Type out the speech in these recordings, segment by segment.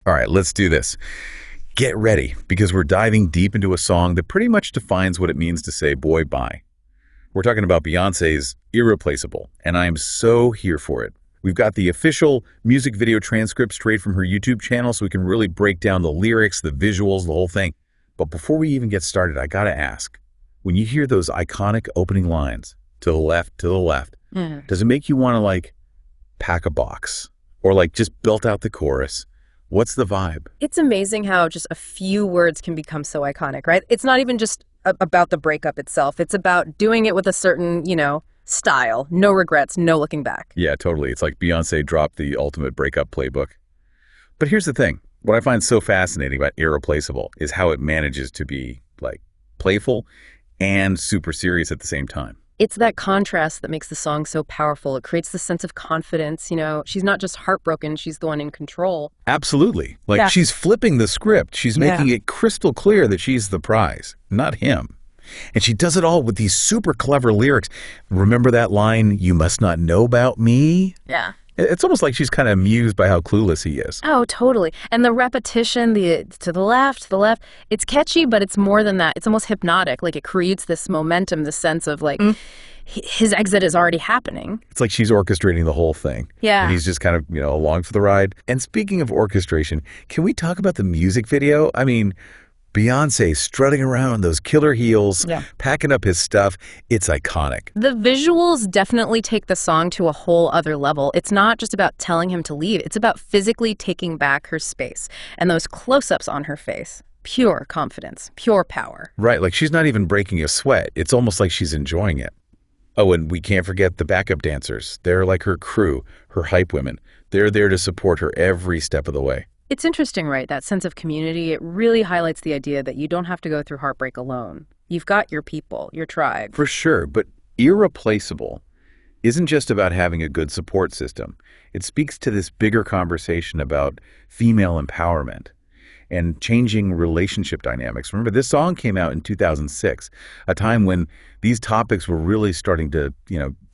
All right, let's do this. Get ready, because we're diving deep into a song that pretty much defines what it means to say boy bye. We're talking about Beyonce's Irreplaceable, and I am so here for it. We've got the official music video transcript straight from her YouTube channel, so we can really break down the lyrics, the visuals, the whole thing. But before we even get started, I gotta ask, when you hear those iconic opening lines, to the left, does it make you want to, like, pack a box? Or, like, just belt out the chorus? What's the vibe? It's amazing how just a few words can become so iconic, right? It's not even just about the breakup itself. It's about doing it with a certain, style. No regrets, no looking back. Yeah, totally. It's like Beyonce dropped the ultimate breakup playbook. But here's the thing. What I find so fascinating about Irreplaceable is how it manages to be, like, playful and super serious at the same time. It's that contrast that makes the song so powerful. It creates this sense of confidence. She's not just heartbroken, she's the one in control. Absolutely. Like, she's flipping the script. She's making it crystal clear that she's the prize, not him. And she does it all with these super clever lyrics. Remember that line, "You must not know about me"? Yeah. It's almost like she's kind of amused by how clueless he is. Oh, totally. And the repetition, the to the left, it's catchy, but it's more than that. It's almost hypnotic. Like, it creates this momentum, this sense of, like, his exit is already happening. It's like she's orchestrating the whole thing. Yeah. And he's just kind of, along for the ride. And speaking of orchestration, can we talk about the music video? I mean, Beyonce strutting around those killer heels, packing up his stuff. It's iconic. The visuals definitely take the song to a whole other level. It's not just about telling him to leave. It's about physically taking back her space. And those close-ups on her face. Pure confidence. Pure power. Right, like she's not even breaking a sweat. It's almost like she's enjoying it. Oh, and we can't forget the backup dancers. They're like her crew, her hype women. They're there to support her every step of the way. It's interesting, right? That sense of community, it really highlights the idea that you don't have to go through heartbreak alone. You've got your people, your tribe. For sure, but Irreplaceable isn't just about having a good support system. It speaks to this bigger conversation about female empowerment and changing relationship dynamics. Remember, this song came out in 2006, a time when these topics were really starting to,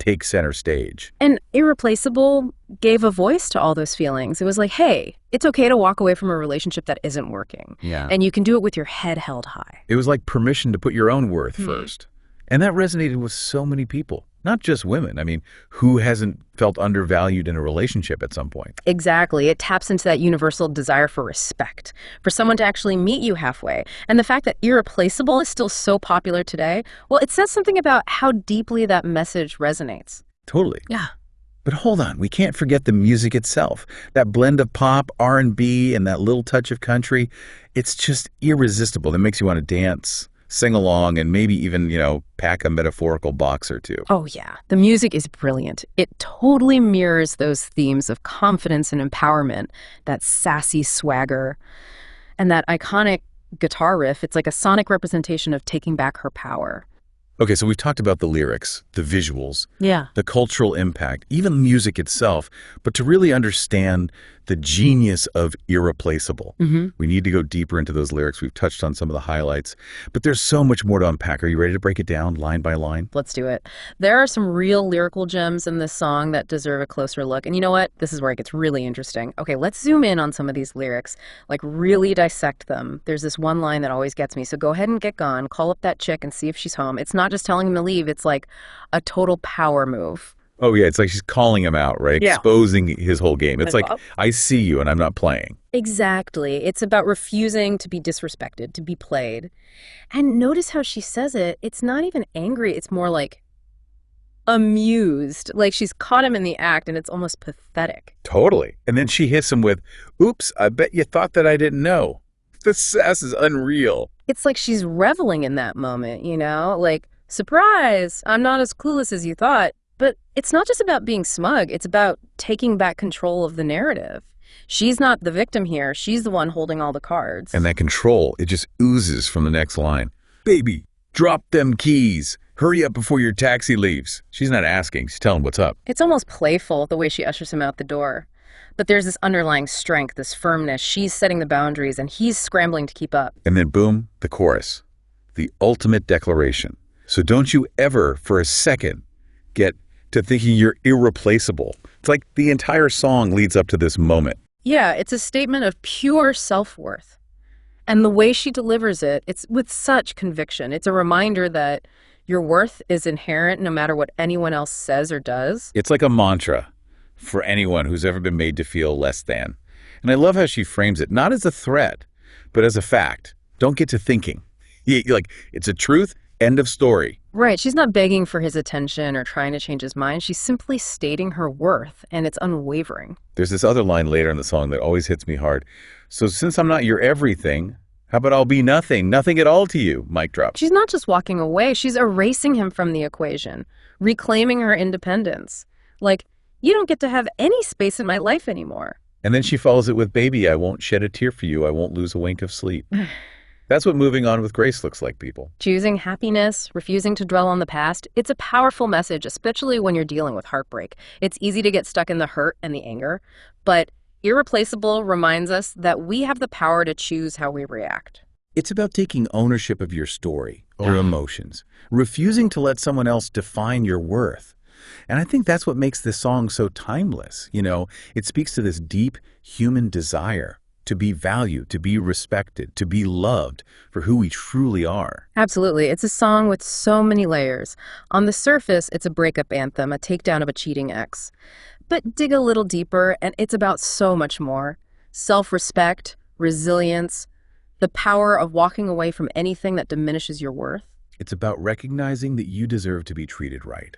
take center stage. And Irreplaceable gave a voice to all those feelings. It was like, hey, it's okay to walk away from a relationship that isn't working. Yeah. And you can do it with your head held high. It was like permission to put your own worth first. And that resonated with so many people, not just women. I mean, who hasn't felt undervalued in a relationship at some point? Exactly. It taps into that universal desire for respect, for someone to actually meet you halfway. And the fact that Irreplaceable is still so popular today, well, it says something about how deeply that message resonates. Totally. Yeah. But hold on, we can't forget the music itself. That blend of pop, R&B, and that little touch of country, it's just irresistible. That makes you want to dance, sing along, and maybe even, pack a metaphorical box or two. Oh, yeah. The music is brilliant. It totally mirrors those themes of confidence and empowerment, that sassy swagger, and that iconic guitar riff. It's like a sonic representation of taking back her power. Okay, so we've talked about the lyrics, the visuals, the cultural impact, even music itself. But to really understand the genius of Irreplaceable, we need to go deeper into those lyrics. We've touched on some of the highlights, but there's so much more to unpack. Are you ready to break it down line by line? Let's do it. There are some real lyrical gems in this song that deserve a closer look. And you know what? This is where it gets really interesting. Okay, let's zoom in on some of these lyrics, like really dissect them. There's this one line that always gets me. So go ahead and get gone. Call up that chick and see if she's home. It's not just telling him to leave. It's like a total power move. Oh, yeah. It's like she's calling him out, right? Yeah. Exposing his whole game. It's like, I see you and I'm not playing. Exactly. It's about refusing to be disrespected, to be played. And notice how she says it. It's not even angry. It's more like amused. Like she's caught him in the act, and it's almost pathetic. Totally. And then she hits him with, "Oops, I bet you thought that I didn't know." The sass is unreal. It's like she's reveling in that moment, Like, surprise, I'm not as clueless as you thought. But it's not just about being smug. It's about taking back control of the narrative. She's not the victim here. She's the one holding all the cards. And that control, it just oozes from the next line. "Baby, drop them keys. Hurry up before your taxi leaves." She's not asking. She's telling what's up. It's almost playful, the way she ushers him out the door. But there's this underlying strength, this firmness. She's setting the boundaries, and he's scrambling to keep up. And then boom, the chorus. The ultimate declaration. So don't you ever, for a second, get to thinking you're irreplaceable. It's like the entire song leads up to this moment. Yeah, it's a statement of pure self-worth. And the way she delivers it, it's with such conviction. It's a reminder that your worth is inherent no matter what anyone else says or does. It's like a mantra for anyone who's ever been made to feel less than. And I love how she frames it, not as a threat, but as a fact. Don't get to thinking. Like, it's a truth, end of story. Right, she's not begging for his attention or trying to change his mind. She's simply stating her worth, and it's unwavering. There's this other line later in the song that always hits me hard. So since I'm not your everything, how about I'll be nothing, nothing at all to you, mic drop. She's not just walking away, she's erasing him from the equation, reclaiming her independence. Like, you don't get to have any space in my life anymore. And then she follows it with, baby, I won't shed a tear for you, I won't lose a wink of sleep. That's what moving on with grace looks like, people. Choosing happiness, refusing to dwell on the past, it's a powerful message, especially when you're dealing with heartbreak. It's easy to get stuck in the hurt and the anger, but Irreplaceable reminds us that we have the power to choose how we react. It's about taking ownership of your story, your emotions, refusing to let someone else define your worth. And I think that's what makes this song so timeless. You know, it speaks to this deep human desire to be valued, to be respected, to be loved for who we truly are. Absolutely. It's a song with so many layers. On the surface, it's a breakup anthem, a takedown of a cheating ex. But dig a little deeper, and it's about so much more. Self-respect, resilience, the power of walking away from anything that diminishes your worth. It's about recognizing that you deserve to be treated right.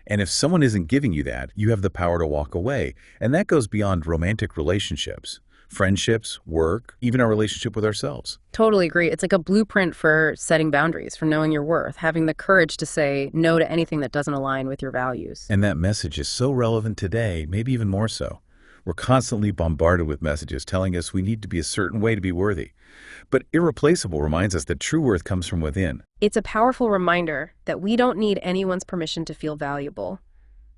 And if someone isn't giving you that, you have the power to walk away. And that goes beyond romantic relationships, friendships, work, even our relationship with ourselves. Totally agree. It's like a blueprint for setting boundaries, for knowing your worth, having the courage to say no to anything that doesn't align with your values. And that message is so relevant today, maybe even more so. We're constantly bombarded with messages telling us we need to be a certain way to be worthy. But Irreplaceable reminds us that true worth comes from within. It's a powerful reminder that we don't need anyone's permission to feel valuable.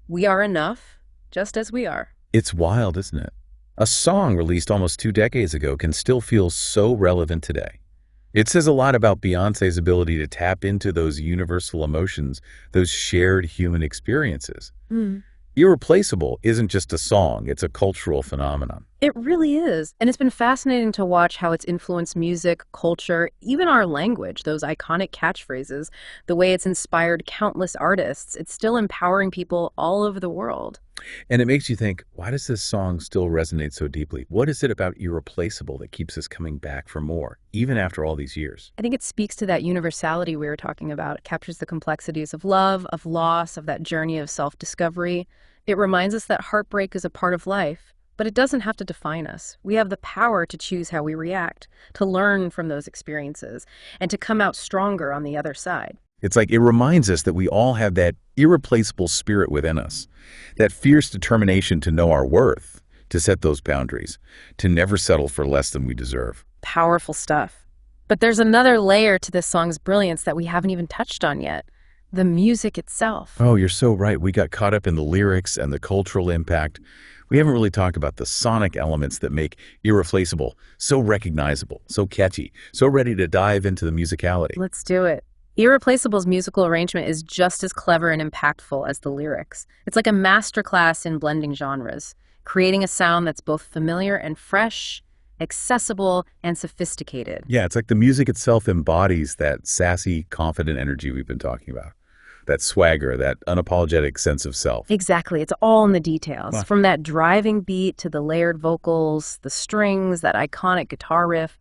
We are enough, just as we are. It's wild, isn't it? A song released almost 2 decades ago can still feel so relevant today. It says a lot about Beyoncé's ability to tap into those universal emotions, those shared human experiences. Irreplaceable isn't just a song, it's a cultural phenomenon. It really is. And it's been fascinating to watch how it's influenced music, culture, even our language, those iconic catchphrases, the way it's inspired countless artists. It's still empowering people all over the world. And it makes you think, why does this song still resonate so deeply? What is it about Irreplaceable that keeps us coming back for more, even after all these years? I think it speaks to that universality we were talking about. It captures the complexities of love, of loss, of that journey of self-discovery. It reminds us that heartbreak is a part of life, but it doesn't have to define us. We have the power to choose how we react, to learn from those experiences, and to come out stronger on the other side. It's like it reminds us that we all have that irreplaceable spirit within us, that fierce determination to know our worth, to set those boundaries, to never settle for less than we deserve. Powerful stuff. But there's another layer to this song's brilliance that we haven't even touched on yet. The music itself. Oh, you're so right. We got caught up in the lyrics and the cultural impact. We haven't really talked about the sonic elements that make Irreplaceable so recognizable, so catchy, so ready to dive into the musicality. Let's do it. Irreplacable's musical arrangement is just as clever and impactful as the lyrics. It's like a masterclass in blending genres, creating a sound that's both familiar and fresh, accessible and sophisticated. Yeah, it's like the music itself embodies that sassy, confident energy we've been talking about. That swagger, that unapologetic sense of self. Exactly. It's all in the details. Wow. From that driving beat to the layered vocals, the strings, that iconic guitar riff.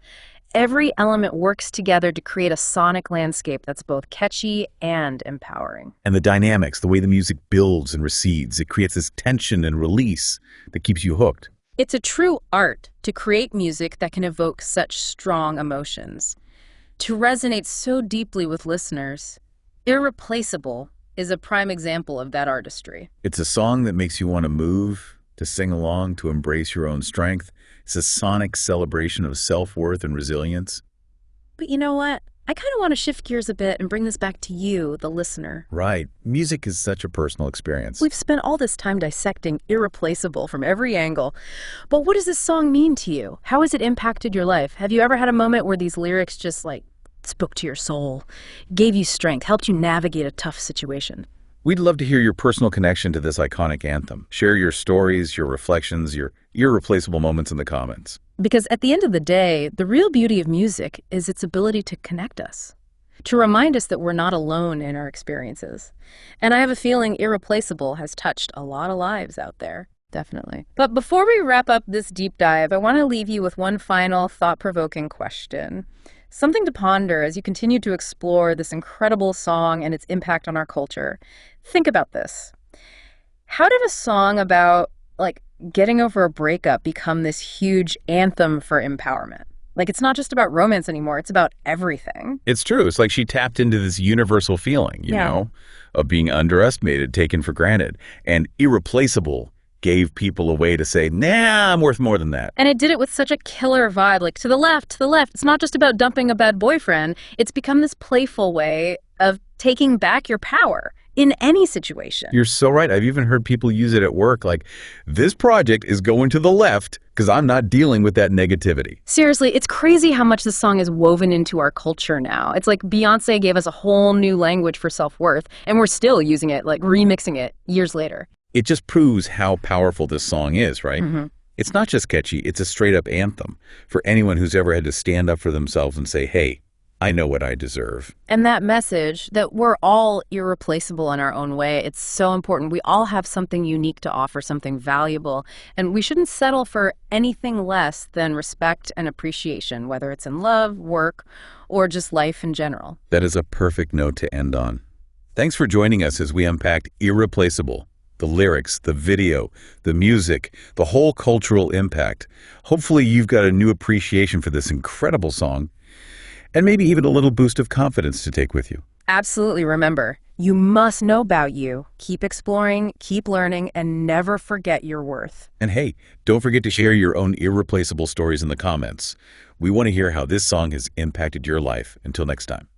Every element works together to create a sonic landscape that's both catchy and empowering. And the dynamics, the way the music builds and recedes, it creates this tension and release that keeps you hooked. It's a true art to create music that can evoke such strong emotions, to resonate so deeply with listeners. Irreplaceable is a prime example of that artistry. It's a song that makes you want to move, to sing along, to embrace your own strength. It's a sonic celebration of self-worth and resilience. But you know what? I kind of want to shift gears a bit and bring this back to you, the listener. Right. Music is such a personal experience. We've spent all this time dissecting Irreplaceable from every angle. But what does this song mean to you? How has it impacted your life? Have you ever had a moment where these lyrics just spoke to your soul, gave you strength, helped you navigate a tough situation? We'd love to hear your personal connection to this iconic anthem. Share your stories, your reflections, your irreplaceable moments in the comments. Because at the end of the day, the real beauty of music is its ability to connect us, to remind us that we're not alone in our experiences. And I have a feeling Irreplaceable has touched a lot of lives out there. Definitely. But before we wrap up this deep dive, I want to leave you with one final thought-provoking question. Something to ponder as you continue to explore this incredible song and its impact on our culture. Think about this. How did a song about, getting over a breakup become this huge anthem for empowerment? It's not just about romance anymore. It's about everything. It's true. It's like she tapped into this universal feeling, you know, of being underestimated, taken for granted. And Irreplaceable gave people a way to say, nah, I'm worth more than that. And it did it with such a killer vibe, to the left, to the left. It's not just about dumping a bad boyfriend. It's become this playful way of taking back your power in any situation. You're so right. I've even heard people use it at work, this project is going to the left because I'm not dealing with that negativity. Seriously, it's crazy how much this song is woven into our culture now. It's like Beyonce gave us a whole new language for self-worth, and we're still using it, remixing it years later. It just proves how powerful this song is, right? Mm-hmm. It's not just catchy, it's a straight-up anthem for anyone who's ever had to stand up for themselves and say, hey, I know what I deserve. And that message that we're all irreplaceable in our own way, it's so important. We all have something unique to offer, something valuable, and we shouldn't settle for anything less than respect and appreciation, whether it's in love, work, or just life in general. That is a perfect note to end on. Thanks for joining us as we unpacked Irreplaceable. The lyrics, the video, the music, the whole cultural impact. Hopefully you've got a new appreciation for this incredible song, and maybe even a little boost of confidence to take with you. Absolutely. Remember, you must know about you. Keep exploring, keep learning, and never forget your worth. And hey, don't forget to share your own irreplaceable stories in the comments. We want to hear how this song has impacted your life. Until next time.